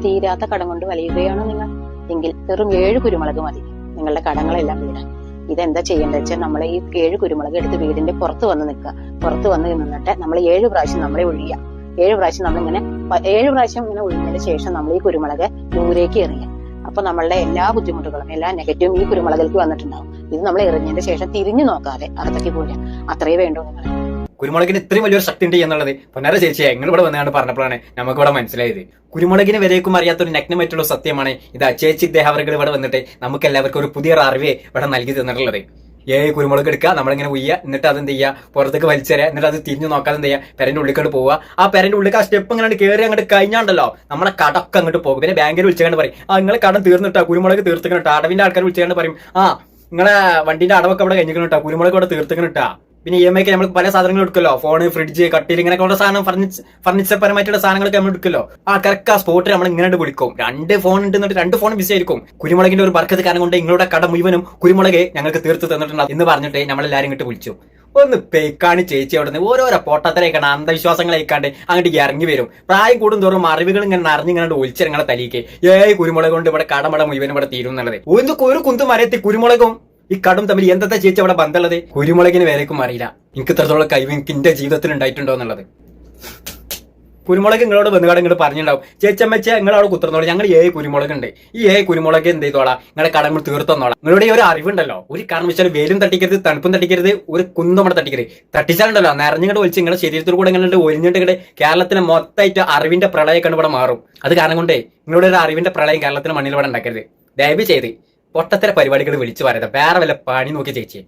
തീരാത്ത കടം കൊണ്ട് വലയുകയാണോ നിങ്ങൾ? എങ്കിൽ വെറും 7 കുരുമുളക് മതി നിങ്ങളുടെ കടങ്ങളെല്ലാം വീടാൻ. ഇതെന്താ ചെയ്യേണ്ടത് വെച്ചാൽ നമ്മൾ ഈ 7 കുരുമുളക് എടുത്ത് വീടിന്റെ പുറത്ത് വന്ന് നിൽക്കുക. പുറത്ത് വന്ന് നിന്നിട്ട് നമ്മൾ 7 പ്രാവശ്യം നമ്മളെ ഒഴിയുക. 7 പ്രാവശ്യം നമ്മളിങ്ങനെ 7 പ്രാവശ്യം ഇങ്ങനെ ഒഴിഞ്ഞതിന് ശേഷം നമ്മൾ ഈ കുരുമുളക് ദൂരേക്ക് എറിയുക. അപ്പൊ നമ്മളുടെ എല്ലാ ബുദ്ധിമുട്ടുകളും എല്ലാ നെഗറ്റീവും ഈ കുരുമുളകിലേക്ക് വന്നിട്ടുണ്ടാവും. ഇത് നമ്മൾ എറിഞ്ഞതിന് ശേഷം തിരിഞ്ഞു നോക്കാതെ അകത്തേക്ക് പോരാ. അത്രേ വേണ്ടൂ നിങ്ങൾ. കുരുമുളകിന് ഇത്രയും വലിയൊരു ശക്തി ഉണ്ട് എന്നുള്ളത് പൊന്നാര ചേച്ചിയെ നിങ്ങൾ ഇവിടെ വന്നാണ് പറഞ്ഞപ്പോഴാണ് നമുക്ക് ഇവിടെ മനസ്സിലായത്. കുരുമുളകിന് വരേക്കും അറിയാത്തൊരു നഗ്നമായിട്ടുള്ള സത്യമാണ് ഇത്. ചേച്ചി ദേഹവർകൾ ഇവിടെ വന്നിട്ട് നമുക്ക് എല്ലാവർക്കും ഒരു പുതിയ അറിവേ ഇവിടെ നൽകി തന്നിട്ടുള്ളത്. 7 കുരുമുളക് എടുക്കുക, നമ്മളിങ്ങനെ ഉയ്യുക, എന്നിട്ട് അതെന്ത് ചെയ്യുക, പുറത്തേക്ക് വലിച്ചേരുക, എന്നിട്ട് അത് തിരിഞ്ഞു നോക്കാതെ എന്ത് ചെയ്യുക, പെരന്റെ ഉള്ളിലേക്ക് പോവുക. ആ പെരന്റെ ഉള്ളിലേക്ക് ആ സ്റ്റെപ്പ് ഇങ്ങനെ കയറി അങ്ങോട്ട് കഴിഞ്ഞാണ്ടല്ലോ നമ്മളെ കടമൊക്കെ അങ്ങോട്ട് പോകും. പിന്നെ ബാങ്കിൽ വിളിച്ചുകൊണ്ട് പറയും, നിങ്ങളെ കടം തീർന്നിട്ടാ, കുരുമുളക് തീർത്തിക്കണിട്ടാ. അടവിന്റെ ആൾക്കാർ വിളിച്ചുകൊണ്ട് പറയും, നിങ്ങളെ വണ്ടിന്റെ അടവൊക്കെ അവിടെ കഴിഞ്ഞിട്ടാ, കുരുമുളക് അവിടെ തീർത്തിക്കണിട്ടാ. പിന്നെ EMI ക്ക് നമ്മൾ പല സാധനങ്ങൾ എടുക്കല്ലോ, ഫോണ്, ഫ്രിഡ്ജ്, കട്ടിൽ, ഇങ്ങനെ ഉള്ള സാധനം ഫർണിച്ചർ പരമായിട്ടുള്ള സാധനങ്ങളൊക്കെ നമ്മൾ എടുക്കല്ലോ. ആൾക്കാർക്ക് ആ സ്പോട്ടിൽ നമ്മൾ ഇങ്ങനെ വിളിക്കും. 2 ഫോൺ ഉണ്ടെന്നിട്ട് 2 ഫോൺ ബിസി ആയിരിക്കും. കുരുമുളകിന്റെ ഒരു ബർക്കത്ത് കാരണം കൊണ്ട് നിങ്ങളുടെ കട മുഴുവനും കുരുമുളക് ഞങ്ങൾക്ക് തീർത്ത് തന്നിട്ടുണ്ട് എന്ന് പറഞ്ഞിട്ട് നമ്മളെല്ലാരും ഇങ്ങോട്ട് വിളിച്ചു. ഒന്ന് പേക്കാണ് ചേച്ചി അവിടെ നിന്ന് ഓരോരോ പൊട്ടത്തരേക്കാണ് അന്ധവിശ്വാസങ്ങളേക്കാണ്ട് അങ്ങോട്ട് ഇറങ്ങി വരും. പ്രായം കൂടും തോറും അറിവുകൾ ഇങ്ങനെ നിറഞ്ഞിങ്ങനെ ഒളിച്ചിറങ്ങണ തലീക്ക് കുരുമുളക് കൊണ്ട് ഇവിടെ കടമട മുഴുവനും ഇവിടെ തീരും എന്നുള്ളത്. ഒരു കുന്തു മരത്തി കുരുമുളകും ഈ കടും തമ്മിൽ എന്താ ചേച്ചി അവിടെ ബന്ധമുള്ളത്? കുരുമുളകിന് വേലേക്കും അറിയില്ല. എനിക്ക് ഇത്രത്തോളം കഴിവ് എനിക്ക് എന്റെ ജീവിതത്തിൽ ഉണ്ടായിട്ടുണ്ടോ എന്നുള്ളത്. കുരുമുളക് നിങ്ങളോട് ബന്ധുക്കാട് ഇങ്ങോട്ട് പറഞ്ഞിട്ടുണ്ടാവും, ചേച്ചമ്മച്ച നിങ്ങളവിടെ കുത്തുന്നോളൂ, ഞങ്ങൾ 7 കുരുമുളക് ഉണ്ട്, ഈ 7 കുരുമുളക് എന്ത് ചെയ്തോളാം, നിങ്ങളുടെ കടങ്ങൾ തീർത്തോളാം. നിങ്ങളുടെ ഈ ഒരു അറിവുണ്ടല്ലോ, ഒരു കാരണം വെച്ചാൽ വെയിലും തട്ടിക്കരുത്, തണുപ്പും തട്ടിക്കരുത്, ഒരു കുന്തം അവിടെ തട്ടിക്കരുത്. തട്ടിച്ചാലുണ്ടല്ലോ നിറഞ്ഞിങ്ങോട്ട് ഒളിച്ച് നിങ്ങളുടെ ശരീരത്തിൽ കൂടെ ഇങ്ങനെ ഒലിഞ്ഞിട്ട് കേരളത്തിന് മൊത്തമായിട്ട് അറിവിന്റെ പ്രളയം ഇവിടെ മാറും. അത് കാരണം കൊണ്ടേ നിങ്ങളുടെ ഒരു അറിവിന്റെ പ്രളയം കേരളത്തിന് മണ്ണിൽ ഇവിടെ ഉണ്ടാക്കരുത്. ദയവ് ചെയ്ത് പൊട്ടത്തര പരിപാടികൾ വിളിച്ചു പറയരുത്. വേറെ വല്ല പണി നോക്കി ചേച്ചി.